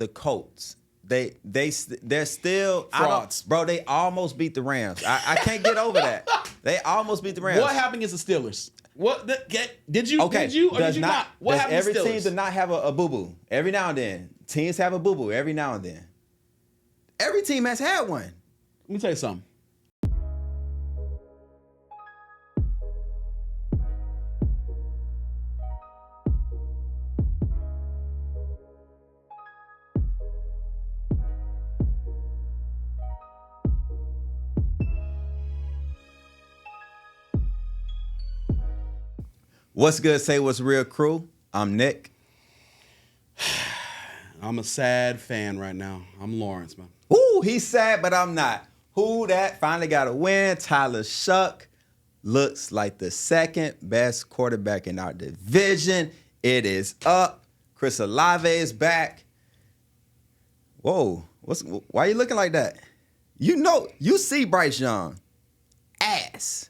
the Colts. They're still frauds, bro. They almost beat the Rams. I can't get over that. They almost beat the Rams. What happened against the Steelers? Did you? Okay. Did you or did you not? What happened every to Steelers? team does not have a boo-boo. Every now and then. Teams have a boo-boo every now and then. Every team has had one. Let me tell you something. What's good? Say what's real, crew. I'm Nick. I'm a sad fan right now. I'm Lawrence, man. Ooh, he's sad, but I'm not. Who that finally got a win? Tyler Shuck looks like the second best quarterback in our division. It is up. Chris Olave is back. Whoa, why you looking like that? You see Bryce Young. Ass.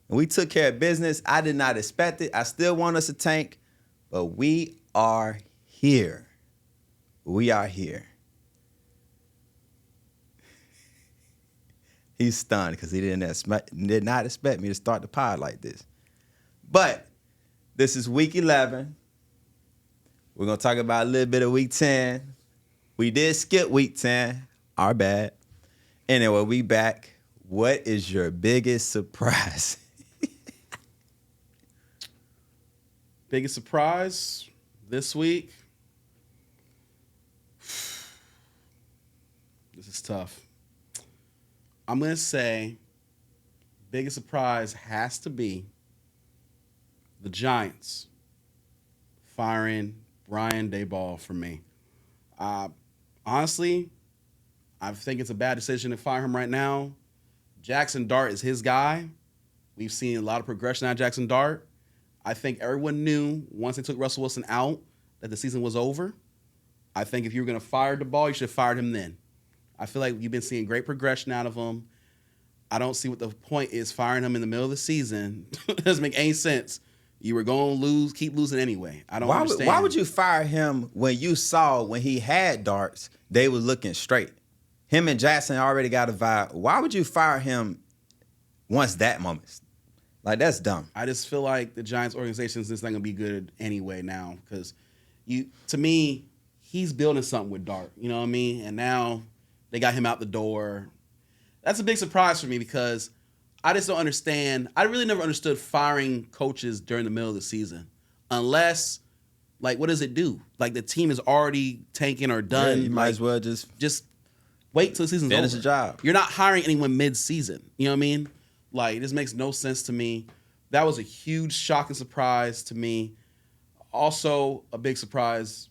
And we took care of business. I did not expect it. I still want us to tank, but we are here. We are here. He's stunned because he did not expect me to start the pod like this. But this is week 11. We're going to talk about a little bit of week 10. We did skip week 10. Our bad. Anyway, we back. What is your biggest surprise? Biggest surprise this week? This is tough. I'm going to say biggest surprise has to be the Giants firing Brian Daboll for me. Honestly, I think it's a bad decision to fire him right now. Jackson Dart is his guy. We've seen a lot of progression out of Jackson Dart. I think everyone knew once they took Russell Wilson out that the season was over. I think if you were going to fire Daboll, you should have fired him then. I feel like you've been seeing great progression out of him. I don't see what the point is firing him in the middle of the season. It doesn't make any sense. You were going to keep losing anyway. I don't understand. Why would you fire him when you saw when he had darts, they were looking straight? Him and Jackson already got a vibe. Why would you fire him once that moment? Like, that's dumb. I just feel like the Giants organization is just not going to be good anyway now because, to me, he's building something with Dart. You know what I mean? And now they got him out the door. That's a big surprise for me because I just don't understand. I really never understood firing coaches during the middle of the season unless, like, what does it do? Like, the team is already tanking or done. Yeah, you might as well just wait till the season's finish over. the job. You're not hiring anyone mid-season. You know what I mean? Like, this makes no sense to me. That was a huge shocking surprise to me. Also, a big surprise.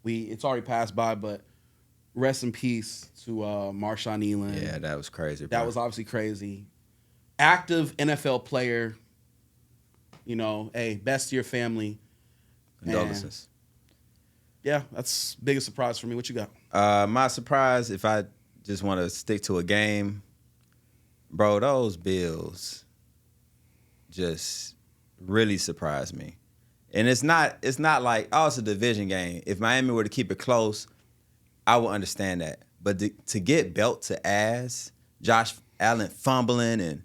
It's already passed by, but rest in peace to Marshawn Elam. Yeah, that was crazy, bro. That was obviously crazy. Active NFL player. Hey, best to your family. Condolences. Yeah, that's biggest surprise for me. What you got? My surprise, if I just want to stick to a game, bro, those Bills just really surprised me. And it's not like, oh, it's a division game. If Miami were to keep it close, I would understand that. But to get belt to ass, Josh Allen fumbling, and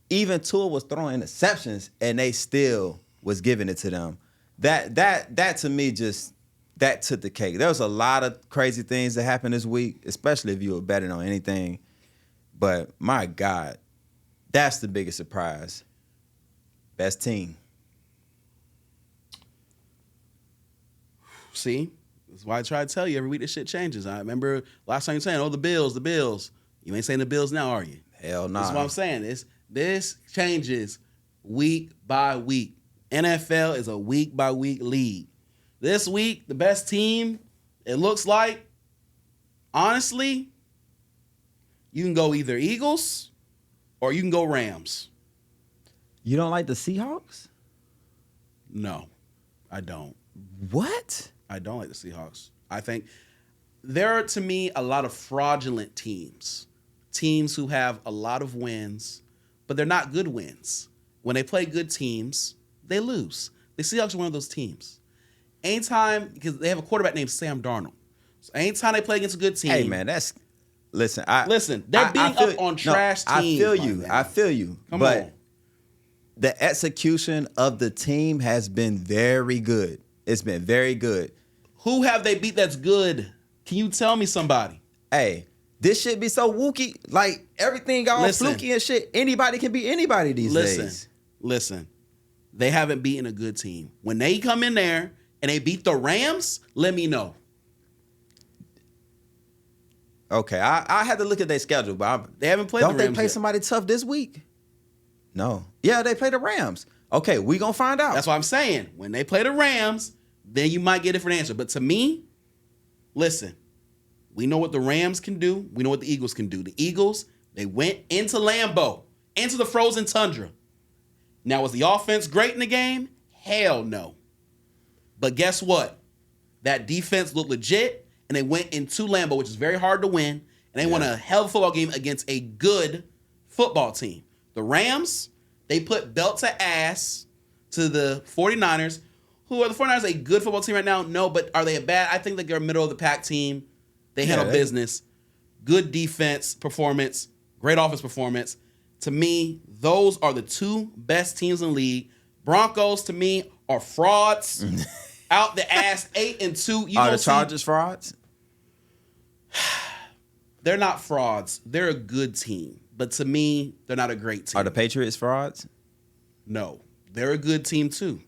even Tua was throwing interceptions, and they still was giving it to them. That to me that took the cake. There was a lot of crazy things that happened this week, especially if you were betting on anything. But my God, that's the biggest surprise. Best team. See? That's why I try to tell you every week this shit changes. I remember last time you were saying, the Bills. You ain't saying the Bills now, are you? Hell no. That's what I'm saying. This changes week by week. NFL is a week by week league. This week, the best team, it looks like, honestly, you can go either Eagles or you can go Rams. You don't like the Seahawks? No, I don't. What? I don't like the Seahawks. I think there are, to me, a lot of fraudulent teams. Teams who have a lot of wins, but they're not good wins. When they play good teams, they lose. The Seahawks are one of those teams. Anytime, because they have a quarterback named Sam Darnold. Anytime they play against a good team. Hey, man, listen. They're beating up on trash teams. I feel you. Come on. The execution of the team has been very good. It's been very good. Who have they beat that's good? Can you tell me somebody? Hey, this shit be so wooky. Like, everything all fluky and shit. Anybody can beat anybody these days. Listen. They haven't beaten a good team. When they come in there and they beat the Rams, let me know. Okay, I had to look at their schedule, but they haven't played the Rams Don't they play somebody tough this week? No. Yeah, they play the Rams. Okay, we gonna find out. That's what I'm saying. When they play the Rams, then you might get a different answer. But to me, listen, we know what the Rams can do. We know what the Eagles can do. The Eagles, they went into Lambeau, into the frozen tundra. Now, was the offense great in the game? Hell no. But guess what? That defense looked legit, and they went into Lambeau, which is very hard to win, and they won a hell of a football game against a good football team. The Rams, they put belt to ass to the 49ers. Who are the 49ers a good football team right now? No, but are they a bad? I think they're a middle of the pack team. They handle business. Good defense performance. Great offense performance. To me, those are the two best teams in the league. Broncos, to me, are frauds. Out the ass, 8-2. Are the Chargers frauds? They're not frauds. They're a good team. But to me, they're not a great team. Are the Patriots frauds? No. They're a good team, too.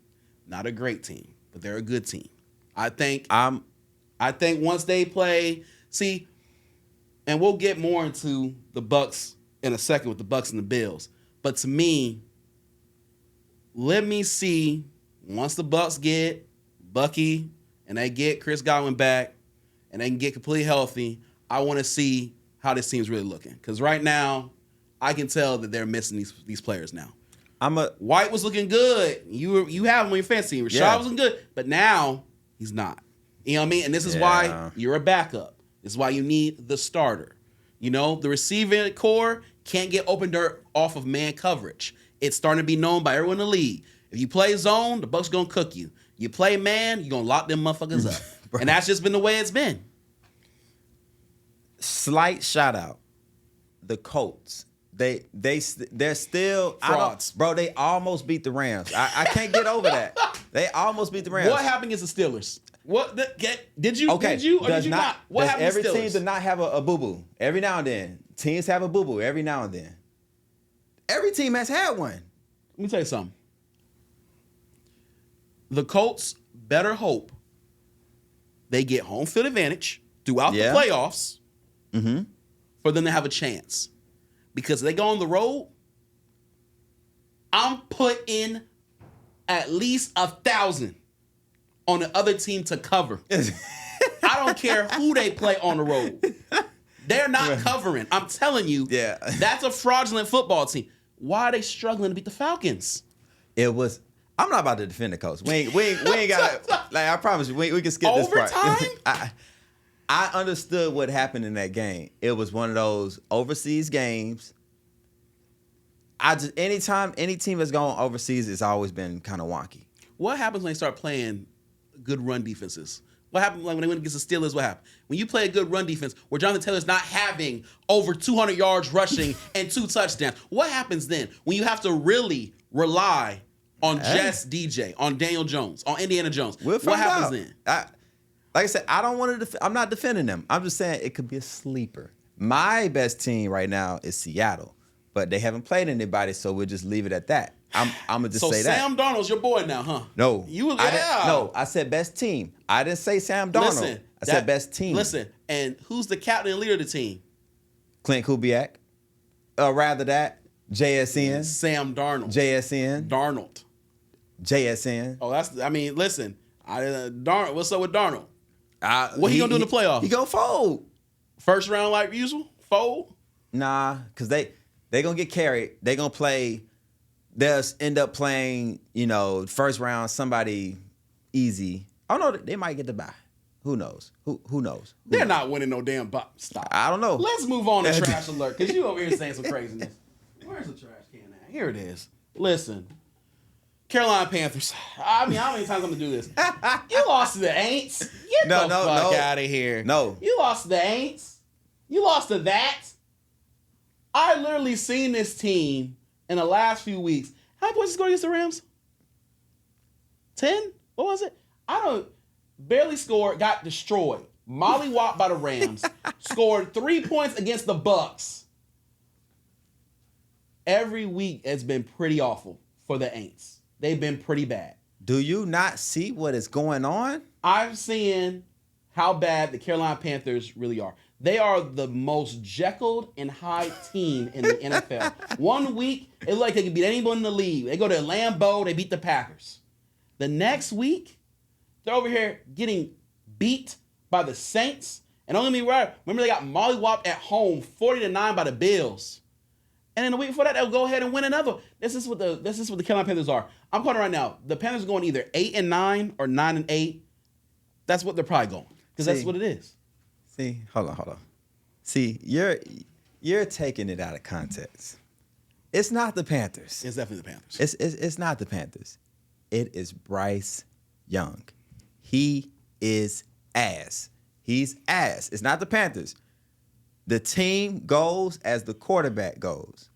Not a great team, but they're a good team. I think once they play, and we'll get more into the Bucs in a second with the Bucs and the Bills. But to me, let me see once the Bucs get Bucky and they get Chris Godwin back and they can get completely healthy, I want to see how this team's really looking. Because right now, I can tell that they're missing these players now. White was looking good. You have him on your fantasy team. Rashad was looking good, but now he's not. You know what I mean? And this is why you're a backup. This is why you need the starter. You know, the receiving core can't get open dirt off of man coverage. It's starting to be known by everyone in the league. If you play zone, the Bucs gonna cook you. You play man, you're gonna lock them motherfuckers up. And that's just been the way it's been. Slight shout out. The Colts. They're still frauds. Bro, they almost beat the Rams. I can't get over that. They almost beat the Rams. What happened against the Steelers? Did you or did you not? What happened to the Steelers? Every team does not have a boo-boo. Every now and then. Teams have a boo-boo every now and then. Every team has had one. Let me tell you something. The Colts better hope they get home field advantage throughout the playoffs for them to have a chance. Because if they go on the road, I'm putting at least 1,000 on the other team to cover. I don't care who they play on the road. They're not covering. I'm telling you, that's a fraudulent football team. Why are they struggling to beat the Falcons? I'm not about to defend the Colts. We ain't got like I promise you, we can skip this part. Overtime? I understood what happened in that game. It was one of those overseas games. Anytime any team that's gone overseas, it's always been kind of wonky. What happens when they start playing good run defenses? What happened when they went against the Steelers? What happened? When you play a good run defense where Jonathan Taylor's not having over 200 yards rushing and 2 touchdowns, what happens then when you have to really rely on Jess DJ, on Daniel Jones, on Indiana Jones? What happens then? Like I said, I don't want to. I'm not defending them. I'm just saying it could be a sleeper. My best team right now is Seattle, but they haven't played anybody, so we'll just leave it at that. I'm gonna just say that. So Sam Darnold's your boy now, huh? No, I said best team. I didn't say Sam Darnold. I said best team. Listen, and who's the captain and leader of the team? Clint Kubiak. Rather that JSN. Sam Darnold. JSN. Darnold. JSN. Oh, listen. Darnold. What's up with Darnold? What he gonna do in the playoffs? He gonna fold. First round like usual? Fold? Nah, because they gonna get carried. They gonna play. They'll end up playing, first round somebody easy. Oh no, they might get the bye. Who knows? Who knows? They're not winning no damn bye. Stop. I don't know. Let's move on to trash alert because you over here saying some craziness. Where's the trash can at? Here it is. Listen, Carolina Panthers. I mean, how many times I'm gonna do this? You lost to the Aints. Get the fuck out of here. No. You lost to the Aints. You lost to that. I literally seen this team in the last few weeks. How many points scored against the Rams? 10? What was it? Barely scored, got destroyed. Mollywopped by the Rams. Scored 3 points against the Bucs. Every week has been pretty awful for the Aints. They've been pretty bad. Do you not see what is going on? I've seen how bad the Carolina Panthers really are. They are the most Jekyll and Hyde team in the NFL. 1 week, it looked like they could beat anyone in the league. They go to Lambeau, they beat the Packers. The next week, they're over here getting beat by the Saints. And don't get me wrong, remember they got mollywopped at home 40-9 by the Bills. And then the week before that, they'll go ahead and win another. This is what the Carolina Panthers are. I'm calling it right now. The Panthers are going either 8-9 or 9-8. That's what they're probably going. Because that's what it is. See, hold on. See, you're taking it out of context. It's not the Panthers. It's definitely the Panthers. It's not the Panthers. It is Bryce Young. He is ass. He's ass. It's not the Panthers. The team goes as the quarterback goes.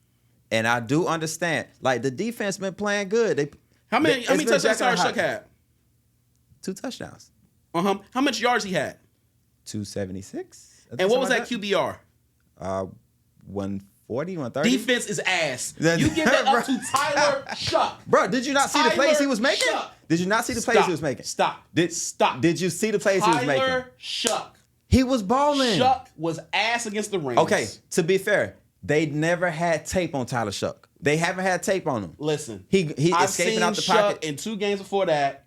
And I do understand. Like, the defense been playing good. How many touchdowns Tyler Shough had? 2 touchdowns. How much yards he had? 276. And what was that QBR? 140, 130. Defense is ass. You give that up to Tyler Shough. Bro, did you not see the plays he was making? Did you not see the plays he was making? Stop. Did you see the plays he was making? Tyler Shough. He was balling. Shough was ass against the Rams. Okay, to be fair, they never had tape on Tyler Shough. They haven't had tape on him. Listen, he escaping out the pocket. In 2 games before that,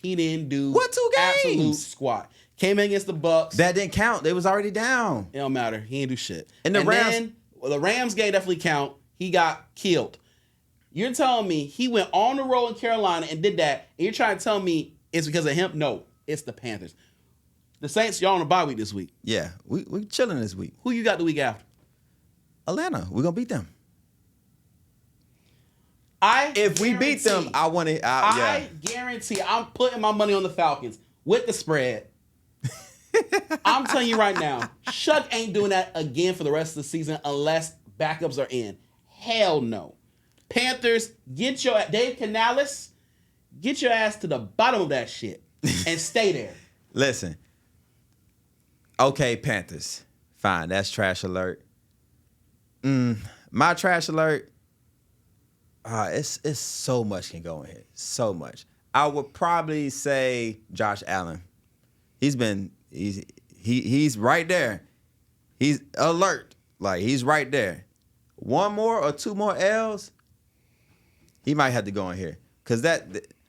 he didn't do what 2 games? Absolute squat. Came in against the Bucs. That didn't count. They was already down. It don't matter. He didn't do shit. And the Rams game definitely count. He got killed. You're telling me he went on the road in Carolina and did that, and you're trying to tell me it's because of him? No, it's the Panthers. The Saints, y'all on a bye week this week. Yeah, we chilling this week. Who you got the week after? Atlanta. We're going to beat them. If we beat them, I want to. I guarantee I'm putting my money on the Falcons with the spread. I'm telling you right now, Shough ain't doing that again for the rest of the season unless backups are in. Hell no. Panthers, Dave Canales, get your ass to the bottom of that shit and stay there. Listen. Okay, Panthers. Fine, that's trash alert. My trash alert. It's so much can go in here. So much. I would probably say Josh Allen. He's right there. He's alert. Like, he's right there. 1 more or 2 more L's, he might have to go in here. Because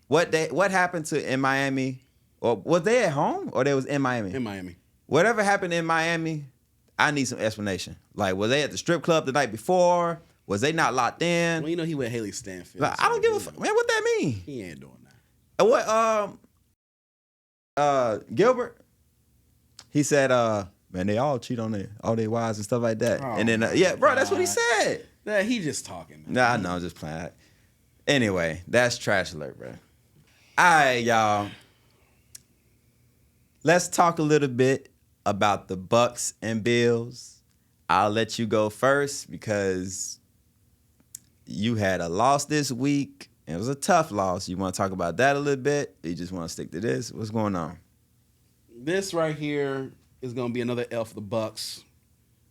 what happened in Miami, or was they at home or they was in Miami? In Miami. Whatever happened in Miami, I need some explanation. Like, were they at the strip club the night before? Was they not locked in? Well, you know he with Haley Stanfield. Like, I don't give a fuck. Man, what that mean? He ain't doing that. And what Gilbert, he said, man, they all cheat on all their wives and stuff like that. Oh, and then bro, that's what he said. Nah, he just talking, man. Nah, I know, I'm just playing. Anyway, that's trash alert, bro. All right, y'all. Let's talk a little bit about the Bucs and Bills. I'll let you go first because you had a loss this week. It was a tough loss. You want to talk about that a little bit? Or you just want to stick to this? What's going on? This right here is going to be another L for the Bucs.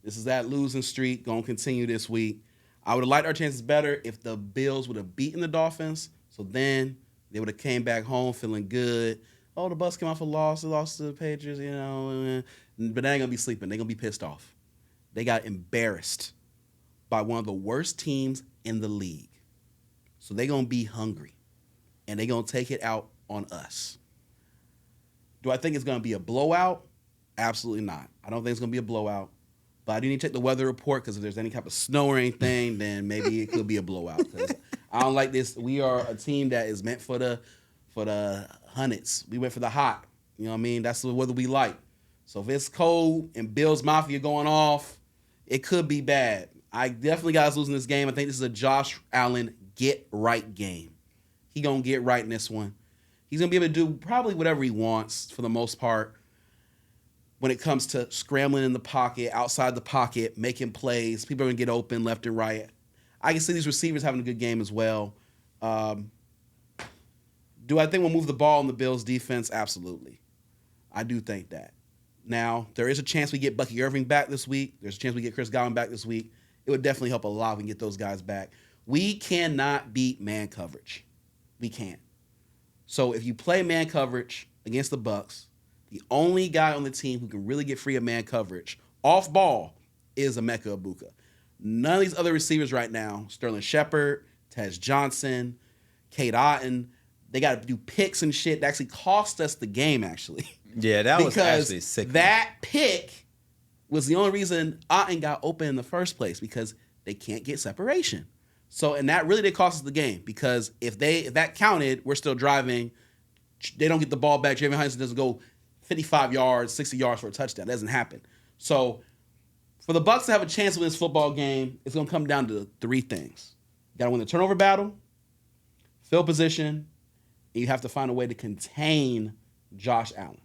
This is that losing streak going to continue this week. I would have liked our chances better if the Bills would have beaten the Dolphins. So then they would have came back home feeling good. Oh, the Bucs came off a loss. They lost to the Patriots, you know. But they ain't going to be sleeping. They're going to be pissed off. They got embarrassed by one of the worst teams in the league. So they're going to be hungry. And they're going to take it out on us. Do I think it's going to be a blowout? Absolutely not. I don't think it's going to be a blowout. But I do need to check the weather report because if there's any type of snow or anything, then maybe it could be a blowout. Because I don't like this. We are a team that is meant for the hundreds. We went for the hot. You know what I mean? That's the weather we like. So if it's cold and Bills Mafia going off, it could be bad. I definitely got us losing this game. I think this is a Josh Allen get-right game. He gonna get right in this one. He's gonna be able to do probably whatever he wants for the most part when it comes to scrambling in the pocket, outside the pocket, making plays. People are gonna get open left and right. I can see these receivers having a good game as well. Do I think we'll move the ball in the Bills' defense? Absolutely. I do think that. Now, there is a chance we get Bucky Irving back this week. There's a chance we get Chris Godwin back this week. It would definitely help a lot if we can get those guys back. We cannot beat man coverage. We can't. So if you play man coverage against the Bucs, the only guy on the team who can really get free of man coverage off ball is Emeka Egbuka. None of these other receivers right now, Sterling Shepard, Tez Johnson, Cade Otton, they got to do picks and shit that actually cost us the game, actually. Yeah, that was actually sick. That pick was the only reason Otton got open in the first place, because they can't get separation. So, and that really did cost us the game, because if that counted, we're still driving. They don't get the ball back. Javion Hudson doesn't go 55 yards, 60 yards for a touchdown. That doesn't happen. So for the Bucs to have a chance to win this football game, it's going to come down to three things. You got to win the turnover battle, field position, and you have to find a way to contain Josh Allen.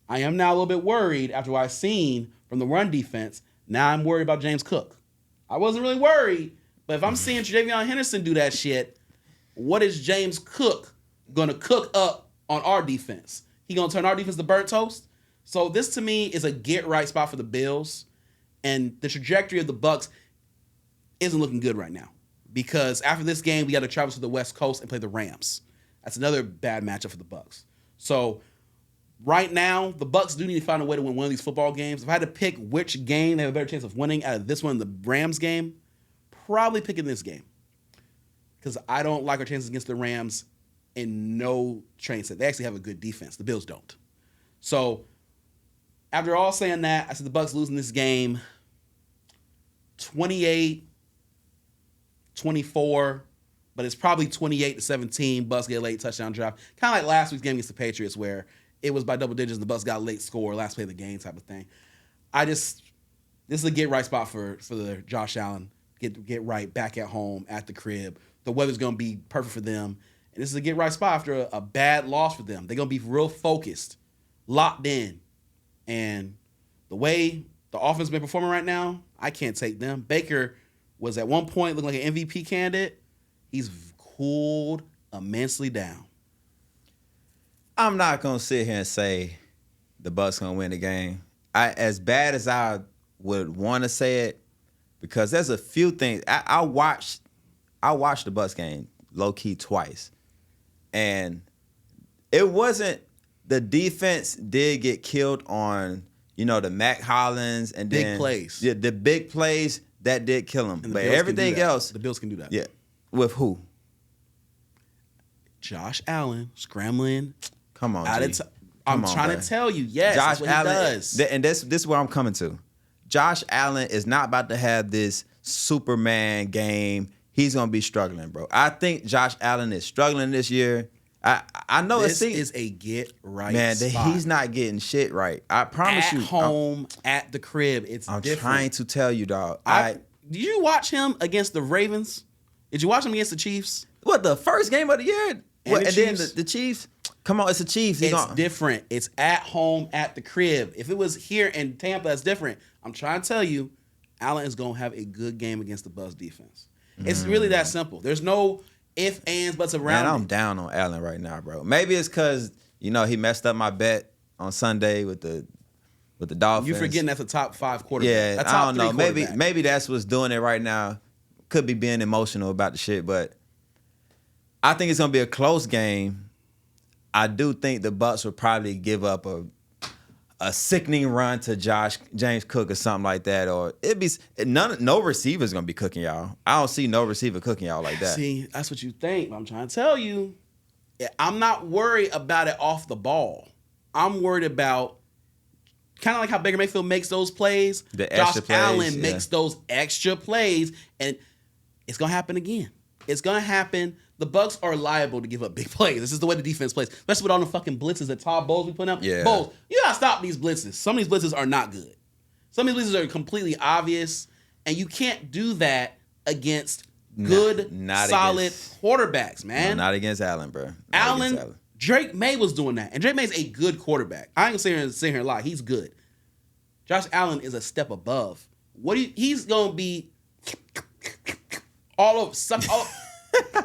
I am now a little bit worried after what I've seen from the run defense. Now I'm worried about James Cook. I wasn't really worried, but if I'm seeing Javion Henderson do that shit, what is James Cook going to cook up on our defense? He going to turn our defense to burnt toast? So this to me is a get-right spot for the Bills, and the trajectory of the Bucs isn't looking good right now, because after this game, we got to travel to the West Coast and play the Rams. That's another bad matchup for the Bucs. So right now, the Bucs do need to find a way to win one of these football games. If I had to pick which game they have a better chance of winning out of this one and the Rams game, probably picking this game, because I don't like our chances against the Rams in no train set. They actually have a good defense. The Bills don't. So after all saying that, I said the Bucs losing this game 28-24, but it's probably 28-17. Bucs get a late touchdown drive. Kind of like last week's game against the Patriots, where it was by double digits and the Bucs got a late score, last play of the game type of thing. This is a get-right spot for the Josh Allen. Get right back at home, at the crib. The weather's going to be perfect for them. And this is a get-right spot after a bad loss for them. They're going to be real focused, locked in. And the way the offense has been performing right now, I can't take them. Baker was at one point looking like an MVP candidate. He's cooled immensely down. I'm not going to sit here and say the Bucs going to win the game. As bad as I would want to say it, because there's a few things. I watched the Bucs game low-key twice. And it wasn't, the defense did get killed on, the Mac Hollins and big then plays. Yeah, the big plays that did kill them. But everything else, the Bills can do that. Yeah. With who? Josh Allen scrambling. Come on, I'm trying to tell you, yes, Josh that's what Allen, he does. And this is where I'm coming to. Josh Allen is not about to have this Superman game. He's going to be struggling, bro. I think Josh Allen is struggling this year. I know this is a get-right spot. He's not getting shit right. I promise you. At home, at the crib, it's different. I'm trying to tell you, dog. Did you watch him against the Ravens? Did you watch him against the Chiefs? What, the first game of the year? And then the Chiefs? Come on, it's the Chiefs. It's different. It's at home, at the crib. If it was here in Tampa, that's different. I'm trying to tell you, Allen is going to have a good game against the Bucs defense. It's really that simple. There's no ifs, ands, buts around. Man, I'm down on Allen right now, bro. Maybe it's because, he messed up my bet on Sunday with the Dolphins. You forgetting that's a top 5 quarterback. Yeah, I don't know. Maybe that's what's doing it right now. Could be being emotional about the shit, but I think it's going to be a close game. I do think the Bucs will probably give up a sickening run to James Cook or something like that, or no receiver's gonna be cooking y'all. I don't see no receiver cooking y'all like that. See, that's what you think. I'm trying to tell you, I'm not worried about it off the ball. I'm worried about kind of like how Baker Mayfield makes those plays. Josh Allen makes those extra plays, and it's gonna happen again. It's gonna happen. The Bucs are liable to give up big plays. This is the way the defense plays, especially with all the fucking blitzes that Todd Bowles be putting up. Yeah. Bowles, you gotta stop these blitzes. Some of these blitzes are not good. Some of these blitzes are completely obvious, and you can't do that against good, not solid against, quarterbacks, man. No, not against Allen, bro. Not Allen, against Allen. Drake May was doing that. And Drake May's a good quarterback. I ain't gonna sit here and lie. He's good. Josh Allen is a step above. He's gonna be all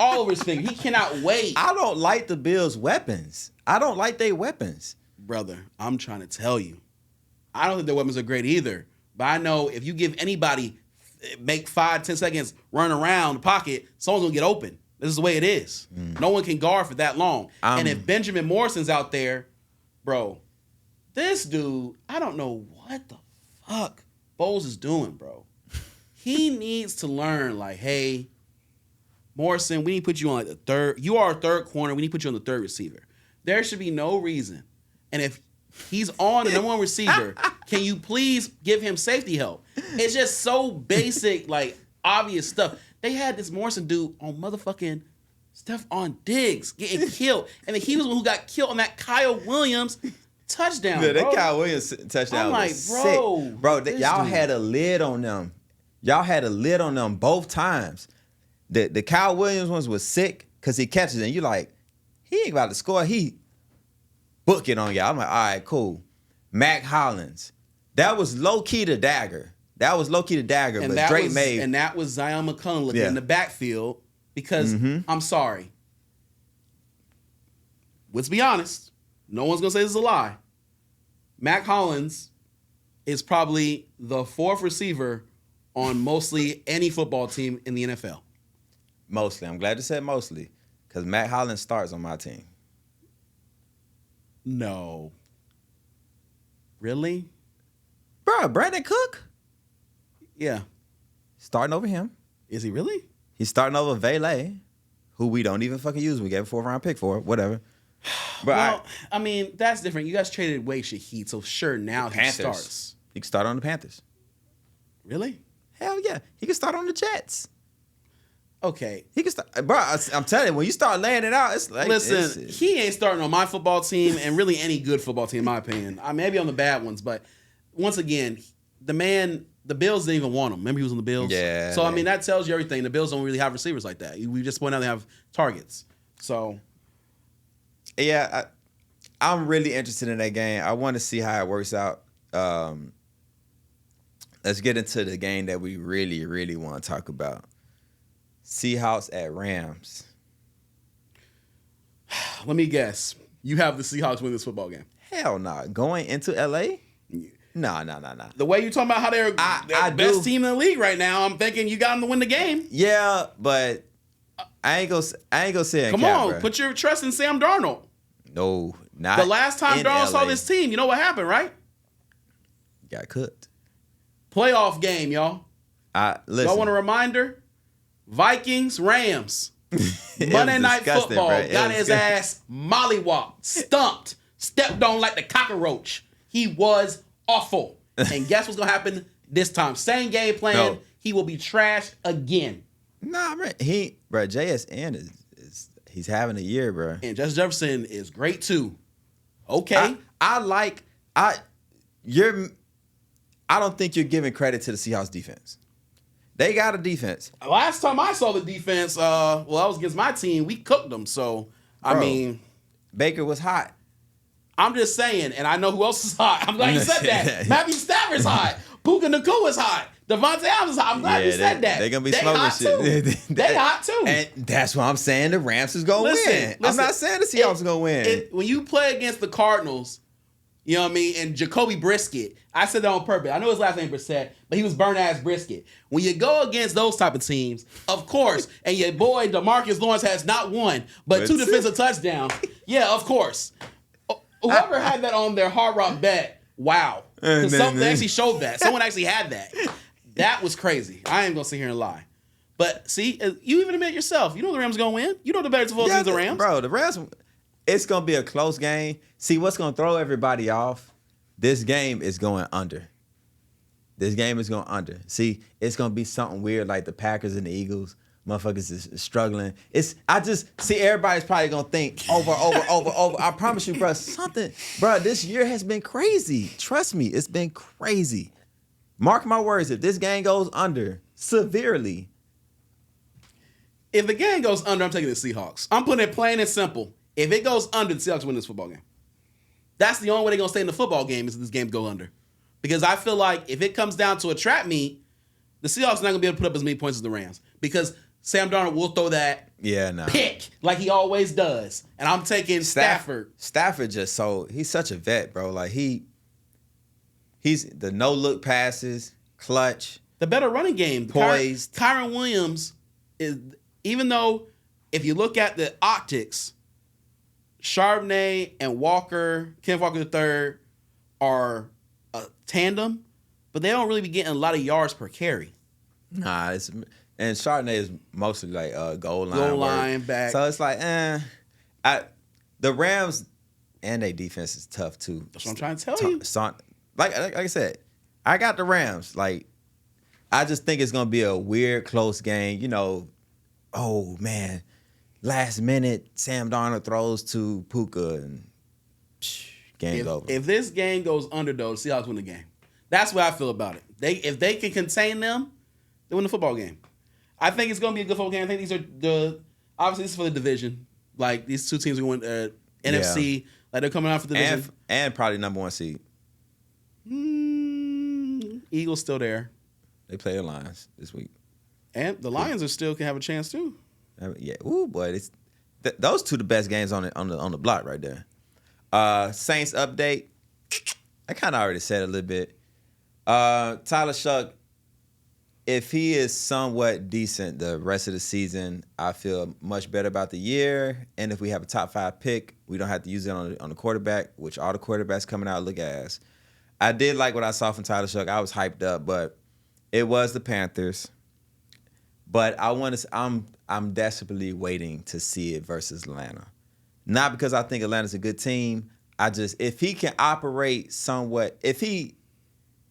over his finger. He cannot wait. I don't like the Bills' weapons. I don't like their weapons. Brother, I'm trying to tell you. I don't think their weapons are great either. But I know if you give anybody, make 5-10 seconds, run around the pocket, someone's going to get open. This is the way it is. No one can guard for that long. And if Benjamin Morrison's out there, bro, this dude, I don't know what the fuck Bowles is doing, bro. He needs to learn, like, hey, Morrison, we need to put you on like the third. You are a third corner. We need to put you on the third receiver. There should be no reason. And if he's on the number one receiver, can you please give him safety help? It's just so basic, like, obvious stuff. They had this Morrison dude on motherfucking Stephon Diggs getting killed. And then he was the one who got killed on that Kyle Williams touchdown. Yeah, that Kyle Williams touchdown was bro, sick. Bro, y'all had a lid on them. Y'all had a lid on them both times. The Kyle Williams ones was sick because he catches it. And you like, he ain't about to score. He book it on y'all. I'm like, all right, cool. Mac Hollins. That was low-key the dagger. But Drake made. And that was Zion McCollum looking in the backfield because, I'm sorry. Let's be honest. No one's going to say this is a lie. Mac Hollins is probably the fourth receiver on mostly any football team in the NFL. Mostly. I'm glad you said mostly because Mac Hollins starts on my team. No. Really? Bro, Brandon Cook? Yeah. Starting over him. Is he really? He's starting over Vele, who we don't even fucking use. We gave a 4th-round pick for, whatever. But well, I mean, that's different. You guys traded away Shaheed, so sure, now he starts. He can start on the Panthers. Really? Hell yeah. He can start on the Jets. Okay. He can start. Bro, I'm telling you, when you start laying it out, it's like. Listen, he ain't starting on my football team and really any good football team, in my opinion. Maybe on the bad ones, but once again, the Bills didn't even want him. Remember he was on the Bills? Yeah. So, I mean, that tells you everything. The Bills don't really have receivers like that. We just point out they have targets. So. Yeah, I'm really interested in that game. I want to see how it works out. Let's get into the game that we really, really want to talk about. Seahawks at Rams. Let me guess. You have the Seahawks win this football game. Hell no. Nah. Going into LA? Nah. The way you're talking about how they're the best team in the league right now, I'm thinking you got them to win the game. Yeah, but I ain't gonna say it. Come on, put your trust in Sam Darnold. No, not the last time Darnold saw this team, you know what happened, right? Got cooked. Playoff game, y'all. Listen. Y'all want a reminder? Vikings, Rams. Monday Night Football. Bro. Got his ass mollywopped, stumped, stepped on like the cockroach. He was awful. And guess what's going to happen this time? Same game plan. No. He will be trashed again. Nah, bro. JSN he's having a year, bro. And Justin Jefferson is great too. Okay. I don't think you're giving credit to the Seahawks defense. They got a defense. Last time I saw the defense, I was against my team. We cooked them. So, I mean. Baker was hot. I'm just saying, and I know who else is hot. I'm glad you said that. Matthew Stafford's hot. Puka Nakua's hot. Devontae Adams is hot. I'm glad you said that. They're going to be smoking shit. They hot too. And that's why I'm saying the Rams is going to win. I'm not saying the Seahawks are going to win. When you play against the Cardinals, you know what I mean, and Jacoby Brisket, I said that on purpose. I know his last name Brissett, but he was burnt-ass Brisket. When you go against those type of teams, of course, and your boy DeMarcus Lawrence has not one, but 2 defensive touchdowns, yeah, of course. Whoever had that on their Hard Rock bet, wow. They actually showed that. Someone actually had that. That was crazy. I ain't going to sit here and lie. But, see, you even admit yourself. You know the Rams going to win. You know the better football team is the Rams. Bro, the Rams, it's going to be a close game. See, what's going to throw everybody off? This game is going under. See, it's going to be something weird like the Packers and the Eagles. Motherfuckers is struggling. I just see everybody's probably going to think over. I promise you, bro, this year has been crazy. Trust me, it's been crazy. Mark my words, if this game goes under severely, If the game goes under, I'm taking the Seahawks. I'm putting it plain and simple. If it goes under, the Seahawks win this football game. That's the only way they're going to stay in the football game is if this game go under. Because I feel like if it comes down to a trap meet, the Seahawks are not going to be able to put up as many points as the Rams. Because Sam Darnold will throw that pick like he always does. And I'm taking Stafford. Stafford he's such a vet, bro. Like he's the no-look passes, clutch. The better running game. Poised. Kyron Williams is, even though if you look at the optics, Charbonnet and Kenneth Walker III are a tandem, but they don't really be getting a lot of yards per carry. Nah, and Charbonnet is mostly like goal line back. So it's like, the Rams and their defense is tough too. That's what I'm trying to tell you. Like I said, I got the Rams. Like, I just think it's gonna be a weird, close game. You know, oh man, last minute Sam Darnold throws to Puka and game's over. If this game goes under, though, the Seahawks win the game. That's what I feel about it. If they can contain them, they win the football game. I think it's gonna be a good football game. I think these are obviously this is for the division. Like these two teams are going NFC. Like they're coming out for the division and probably number one seed. Eagles still there. They play the Lions this week. And the Lions are still can have a chance too. Yeah. Ooh, boy, it's those two the best games on the block right there. Saints update. I kind of already said a little bit. Tyler Shuck, if he is somewhat decent the rest of the season, I feel much better about the year. And if we have a top 5 pick, we don't have to use it on the quarterback, which all the quarterbacks coming out look ass. I did like what I saw from Tyler Shuck. I was hyped up, but it was the Panthers. But I'm desperately waiting to see it versus Atlanta. Not because I think Atlanta's a good team. If he can operate somewhat, if he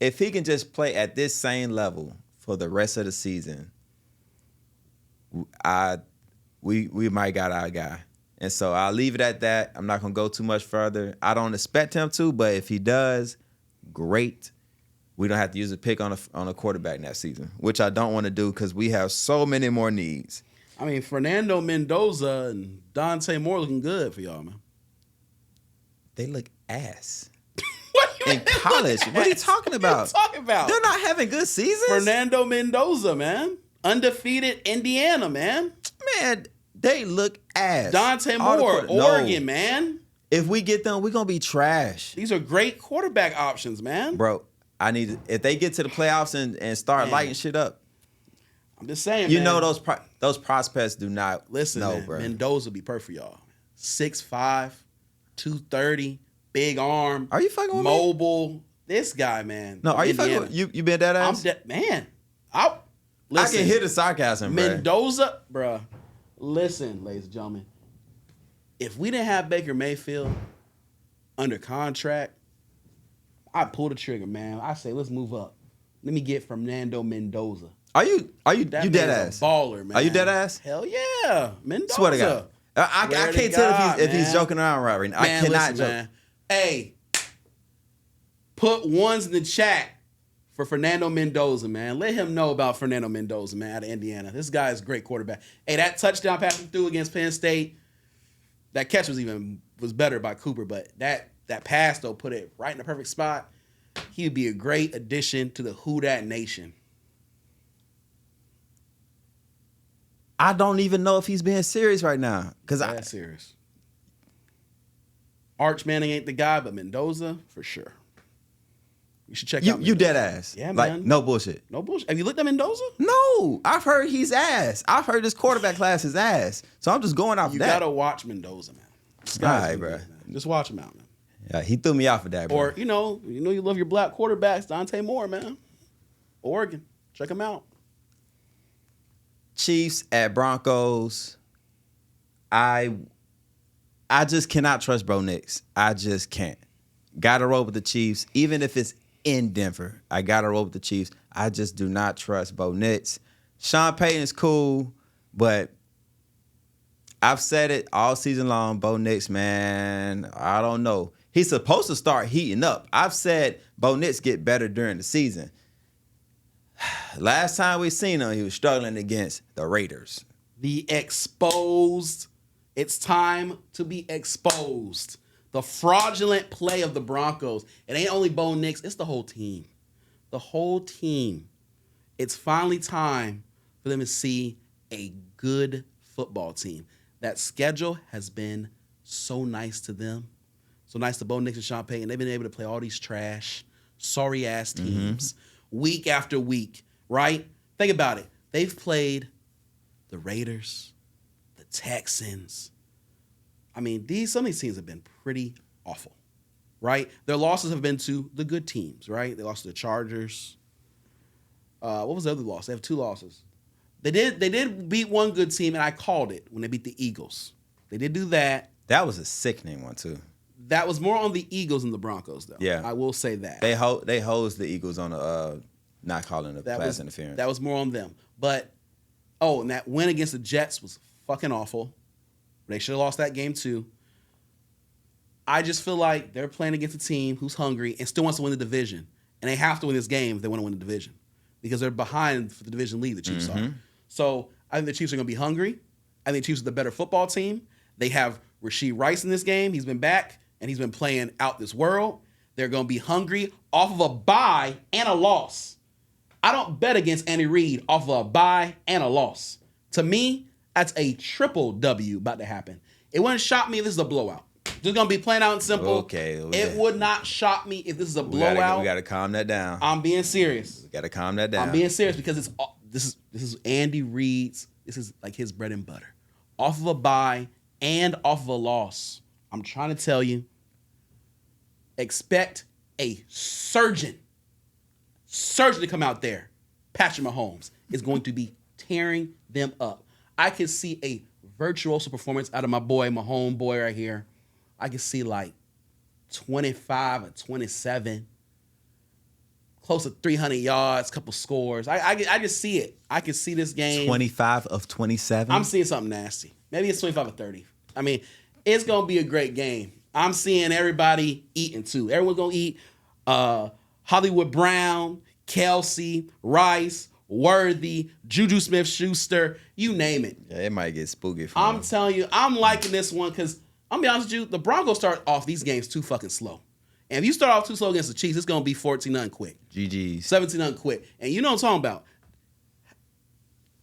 can just play at this same level for the rest of the season, we might got our guy. And so I'll leave it at that. I'm not gonna go too much further. I don't expect him to, but if he does, great. We don't have to use a pick on a quarterback next season, which I don't want to do because we have so many more needs. I mean, Fernando Mendoza and Dante Moore looking good for y'all, man. They look ass. What do you in college. What are you talking about? What are you talking about? They're not having good seasons. Fernando Mendoza, man. Undefeated Indiana, man. Man, they look ass. Dante Moore, Oregon, man. If we get them, we're going to be trash. These are great quarterback options, man. Bro, if they get to the playoffs and start lighting shit up. I'm just saying, you know those prospects do not listen, know, man, bro. Mendoza would be perfect for y'all. 6'5", 230, big arm. Are you fucking with mobile? Me? This guy, man. No, are you fucking with you been that ass? Man. Listen, I can hear the sarcasm, bro. Mendoza, bruh. Listen, ladies and gentlemen. If we didn't have Baker Mayfield under contract, I'd pull the trigger, man. I say, let's move up. Let me get Fernando Mendoza. Are you dead ass? Baller, man. Are you dead ass? Hell yeah, Mendoza. Swear to God. I can't tell if he's joking around right now. Man, I cannot listen, joke. Man. Hey, put ones in the chat for Fernando Mendoza, man. Let him know about Fernando Mendoza, man, out of Indiana. This guy is a great quarterback. Hey, that touchdown pass he threw against Penn State, that catch was better by Cooper, but that pass, though, put it right in the perfect spot. He would be a great addition to the Who Dat Nation. I don't even know if he's being serious right now. That's serious. Arch Manning ain't the guy, but Mendoza, for sure. You should check out Mendoza. You dead ass. Yeah, man. Like, no bullshit. No bullshit. Have you looked at Mendoza? No. I've heard he's ass. I've heard this quarterback class is ass. So I'm just going off that. You got to watch Mendoza, man. All right, bro. Just watch him out, man. Yeah, he threw me off of that, bro. Or, you love your black quarterbacks, Dante Moore, man. Oregon. Check him out. Chiefs at Broncos. I just cannot trust Bo Nix. I just can't. Gotta roll with the Chiefs. Even if it's in Denver, I gotta roll with the Chiefs. I just do not trust Bo Nix. Sean Payton is cool, but I've said it all season long. Bo Nix, man, I don't know. He's supposed to start heating up. I've said Bo Nix get better during the season. Last time we seen him, he was struggling against the Raiders. The exposed. It's time to be exposed. The fraudulent play of the Broncos. It ain't only Bo Nix, it's the whole team. The whole team. It's finally time for them to see a good football team. That schedule has been so nice to them. So nice to Bo Nix and Sean Payton. They've been able to play all these trash, sorry-ass teams week after week, right? Think about it. They've played the Raiders, the Texans. I mean, some of these teams have been pretty awful, right? Their losses have been to the good teams, right? They lost to the Chargers. What was the other loss? They have 2 losses. They did beat one good team, and I called it when they beat the Eagles. They did do that. That was a sickening one, too. That was more on the Eagles than the Broncos, though. Yeah. I will say that. They hosed the Eagles on the not calling the pass interference. That was more on them. But, and that win against the Jets was fucking awful. They should have lost that game, too. I just feel like they're playing against a team who's hungry and still wants to win the division. And they have to win this game if they want to win the division. Because they're behind for the division lead, the Chiefs are. So I think the Chiefs are going to be hungry. I think the Chiefs are the better football team. They have Rashee Rice in this game. He's been back, and he's been playing out this world. They're going to be hungry off of a bye and a loss. I don't bet against Andy Reid off of a bye and a loss. To me, that's a triple W about to happen. It wouldn't shock me if this is a blowout. Just going to be plain out and simple. Okay. It would not shock me if this is a blowout. We got to calm that down. I'm being serious. We got to calm that down. I'm being serious because this is Andy Reid's. This is like his bread and butter. Off of a bye and off of a loss. I'm trying to tell you, expect a surgeon to come out there. Patrick Mahomes is going to be tearing them up. I can see a virtuoso performance out of my boy, my homeboy right here. I can see like 25 or 27, close to 300 yards, couple scores. I just see it. I can see this game. 25 of 27? I'm seeing something nasty. Maybe it's 25 or 30. I mean, it's going to be a great game. I'm seeing everybody eating too. Everyone's going to eat. Hollywood Brown, Kelsey, Rice, Worthy, Juju Smith-Schuster, you name it. Yeah, it might get spooky for I'm them. telling you, I'm liking this one because I'm be honest with you, the Broncos start off these games too fucking slow. And if you start off too slow against the Chiefs, it's going to be 14-0 quick. GG's. 17-0 quick. And you know what I'm talking about.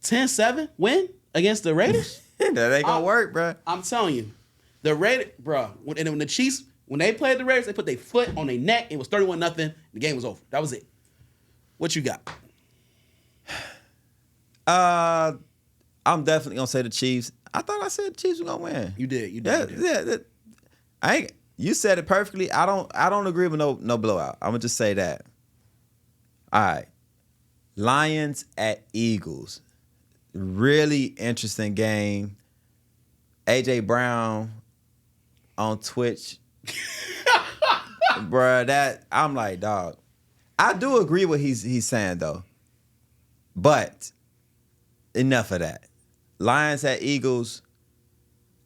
10-7 win against the Raiders? That ain't going to work, bro. I'm telling you. The Raiders, bro, when the Chiefs, when they played the Raiders, they put their foot on their neck. It was 31-0. The game was over. That was it. What you got? I'm definitely going to say the Chiefs. I thought I said the Chiefs were going to win. You did. Yeah. You said it perfectly. I don't agree with no blowout. I'm gonna just say that. All right. Lions at Eagles. Really interesting game. AJ Brown on Twitch. Bruh, that I'm like, dog. I do agree with he's saying though. But enough of that. Lions at Eagles.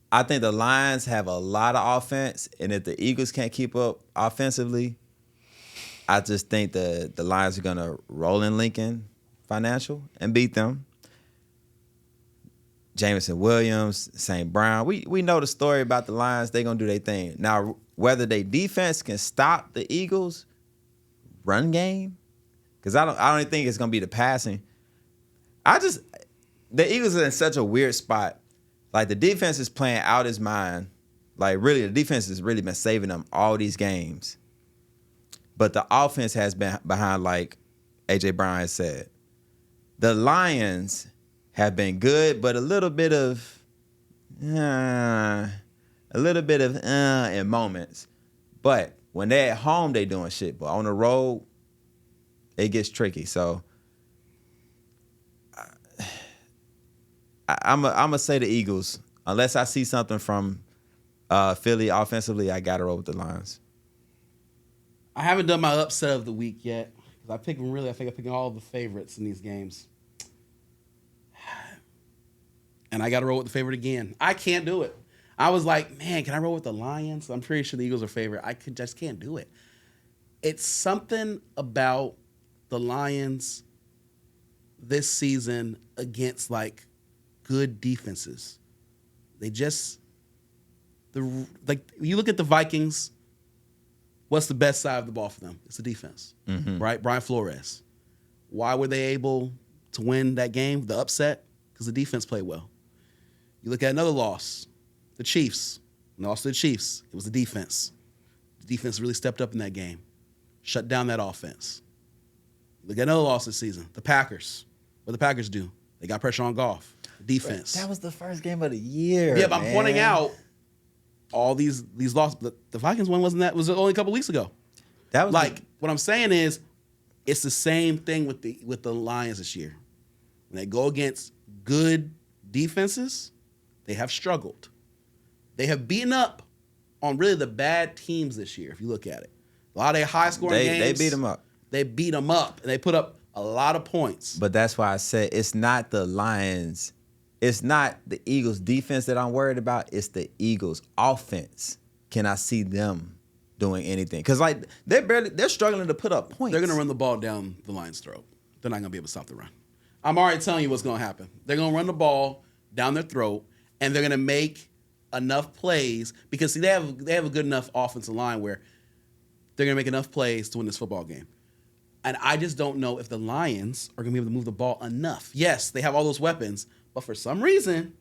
I think the Lions have a lot of offense, and if the Eagles can't keep up offensively, I just think the Lions are going to roll in Lincoln Financial and beat them. Jameson Williams, St. Brown. We know the story about the Lions. They're going to do their thing. Now, whether their defense can stop the Eagles' run game, because I don't even think it's going to be the passing. The Eagles are in such a weird spot. Like, the defense is playing out his mind. Like, really, the defense has really been saving them all these games. But the offense has been behind, like A.J. Brown has said. The Lions have been good, but a little bit of in moments. But when they're at home, they doing shit. But on the road, it gets tricky. So I'm gonna say the Eagles. Unless I see something from Philly offensively, I gotta roll with the Lions. I haven't done my upset of the week yet. Because I think I'm picking all the favorites in these games. And I gotta roll with the favorite again. I can't do it. I was like, man, can I roll with the Lions? I'm pretty sure the Eagles are favorite. Just can't do it. It's something about the Lions this season against like good defenses. They just you look at the Vikings. What's the best side of the ball for them? It's the defense, right? Brian Flores. Why were they able to win that game, the upset? Because the defense played well. You look at another loss, the Chiefs. Lost to the Chiefs. It was the defense. The defense really stepped up in that game, shut down that offense. You look at another loss this season, the Packers. What the Packers do? They got pressure on Goff. Defense. That was the first game of the year. Yeah, but I'm pointing out all these losses. The Vikings one was only a couple weeks ago. That was what I'm saying is, it's the same thing with the Lions this year. When they go against good defenses, they have struggled. They have beaten up on really the bad teams this year. If you look at it, a lot of their high scoring games, they beat them up. They beat them up, and they put up a lot of points. But that's why I said it's not the Lions. It's not the Eagles' defense that I'm worried about. It's the Eagles' offense. Can I see them doing anything? Because they're struggling to put up points. They're going to run the ball down the Lions' throat. They're not going to be able to stop the run. I'm already telling you what's going to happen. They're going to run the ball down their throat, and they're going to make enough plays because they have a good enough offensive line where they're going to make enough plays to win this football game. And I just don't know if the Lions are going to be able to move the ball enough. Yes, they have all those weapons. But for some reason,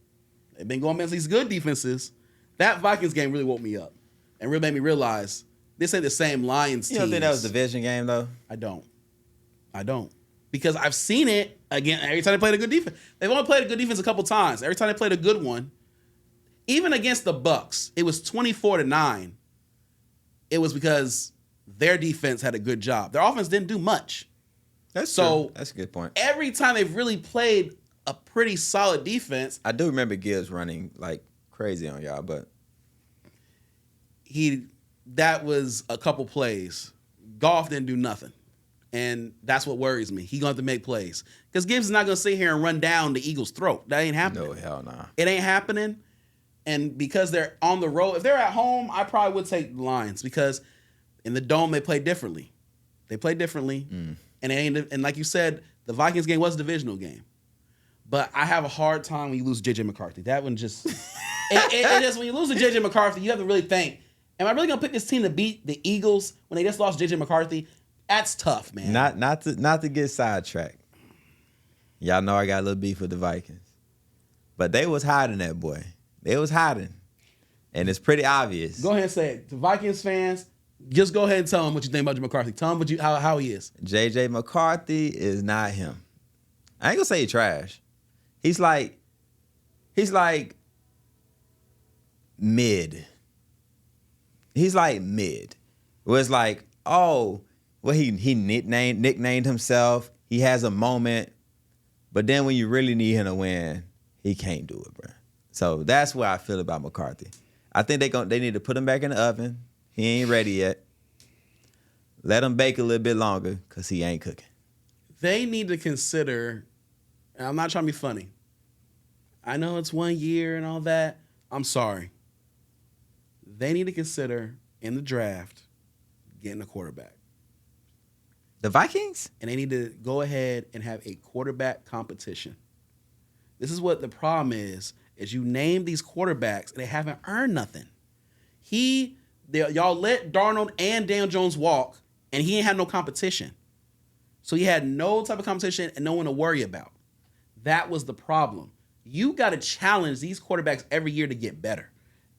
they've been going against these good defenses. That Vikings game really woke me up and really made me realize this ain't the same Lions team. You don't think that was a division game, though? I don't. Because I've seen it, again, every time they played a good defense. They've only played a good defense a couple times. Every time they played a good one, even against the Bucs, it was 24-9. It was because their defense had a good job. Their offense didn't do much. That's true. That's a good point. Every time they've really played a pretty solid defense. I do remember Gibbs running like crazy on y'all, but that was a couple plays. Goff didn't do nothing. And that's what worries me. He's going to have to make plays. Because Gibbs is not going to sit here and run down the Eagles' throat. That ain't happening. No, hell nah. It ain't happening. And because they're on the road, if they're at home, I probably would take the Lions because in the Dome, they play differently. And like you said, the Vikings game was a divisional game. But I have a hard time when you lose J.J. McCarthy. That one just... it just, when you lose to J.J. McCarthy, you have to really think, am I really going to pick this team to beat the Eagles when they just lost J.J. McCarthy? That's tough, man. Not to get sidetracked. Y'all know I got a little beef with the Vikings. But they was hiding that boy. They was hiding. And it's pretty obvious. Go ahead and say it. To Vikings fans, just go ahead and tell them what you think about McCarthy. Tell them how he is. J.J. McCarthy is not him. I ain't going to say he's trash. He's like mid. He's like mid. Where it's like, oh, well, he nicknamed himself. He has a moment. But then when you really need him to win, he can't do it, bro. So that's where I feel about McCarthy. I think they need to put him back in the oven. He ain't ready yet. Let him bake a little bit longer because he ain't cooking. They need to consider, and I'm not trying to be funny. I know it's 1 year and all that. I'm sorry. They need to consider in the draft getting a quarterback. The Vikings? And they need to go ahead and have a quarterback competition. This is what the problem is you name these quarterbacks and they haven't earned nothing. Y'all let Darnold and Daniel Jones walk, and he ain't had no competition. So he had no type of competition and no one to worry about. That was the problem. You got to challenge these quarterbacks every year to get better,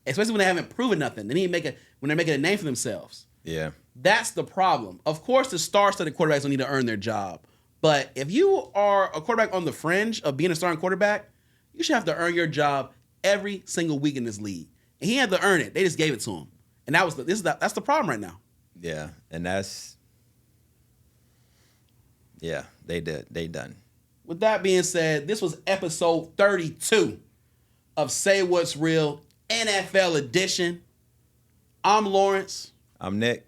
especially when they haven't proven nothing. When they're making a name for themselves. Yeah. That's the problem. Of course, the star-studded quarterbacks don't need to earn their job. But if you are a quarterback on the fringe of being a starting quarterback, you should have to earn your job every single week in this league. And he had to earn it. They just gave it to him. And that's the problem right now. Yeah, and they did. They done. With that being said, this was episode 32 of Say What's Real NFL edition. I'm Lawrence. I'm Nick.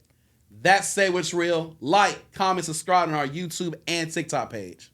That's Say What's Real. Like, comment, subscribe on our YouTube and TikTok page.